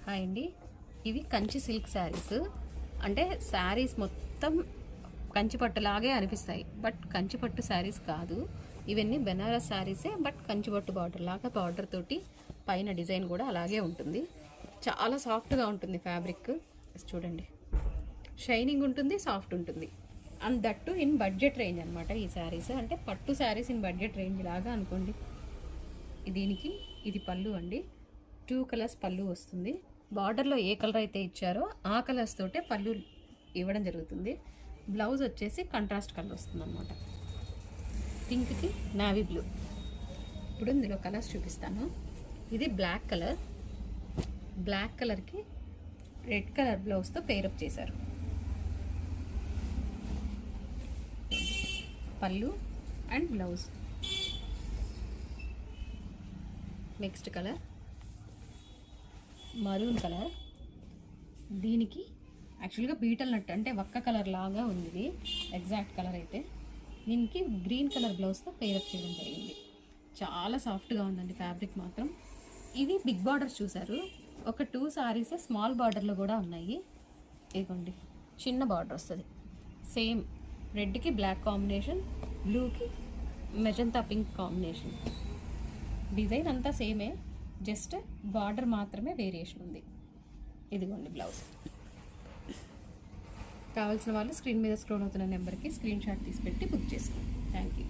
Hi అండి. ఇవి Kanchi silk saris. అంటే శారీస్ మొత్తం కంచి పట్టులాగే అనిపిస్తాయి, బట్ కంచి పట్టు శారీస్ కాదు. ఇవన్నీ బెనారస్ శారీసే, బట్ కంచి పట్టు బార్డర్ లాగా బార్డర్ తోటి పైన డిజైన్ కూడా అలాగే ఉంటుంది. చాలా సాఫ్ట్గా ఉంటుంది ఫ్యాబ్రిక్. చూడండి, షైనింగ్ ఉంటుంది, సాఫ్ట్ ఉంటుంది. And that in budget range అనమాట ఈ శారీస్. అంటే పట్టు శారీస్ ఇన్ బడ్జెట్ రేంజ్ లాగా అనుకోండి. దీనికి ఇది పళ్ళు అండి. 2 కలర్స్ పళ్ళు వస్తుంది. బార్డర్లో ఏ కలర్ అయితే ఇచ్చారో ఆ కలర్స్ తోటే పళ్ళు ఇవ్వడం జరుగుతుంది. బ్లౌజ్ వచ్చేసి కంట్రాస్ట్ కలర్ వస్తుంది అనమాట. పింక్కి నావీ బ్లూ. ఇప్పుడు ఇందులో కలర్స్ చూపిస్తాను. ఇది బ్లాక్ కలర్. బ్లాక్ కలర్కి రెడ్ కలర్ బ్లౌజ్తో పేరప్ చేశారు. పళ్ళు and blouse. Next colour maroon colour. దీనికి యాక్చువల్గా బీటల్ నట్ అంటే వక్క కలర్ లాగా ఉంది ఇది, ఎగ్జాక్ట్ కలర్ అయితే. దీనికి గ్రీన్ కలర్ బ్లౌజ్తో పేరప్ చేయడం జరిగింది. చాలా సాఫ్ట్గా ఉందండి ఫ్యాబ్రిక్ మాత్రం. ఇవి బిగ్ బార్డర్స్ చూసారు. ఒక 2 సారీసే స్మాల్ బార్డర్లో కూడా ఉన్నాయి. ఇదిగోండి, చిన్న బార్డర్ వస్తుంది. సేమ్ రెడ్కి బ్లాక్ కాంబినేషన్, బ్లూకి మెజంతా పింక్ కాంబినేషన్. డిజైన్ అంతా సేమే, జస్ట్ బార్డర్ మాత్రమే వేరియేషన్ ఉంది. ఇదిగోండి బ్లౌజ్. కావాల్సిన వాళ్ళు స్క్రీన్ మీద స్క్రోల్ అవుతున్న నెంబర్కి స్క్రీన్ షాట్ తీసి పెట్టి బుక్ చేసుకోండి. Thank you.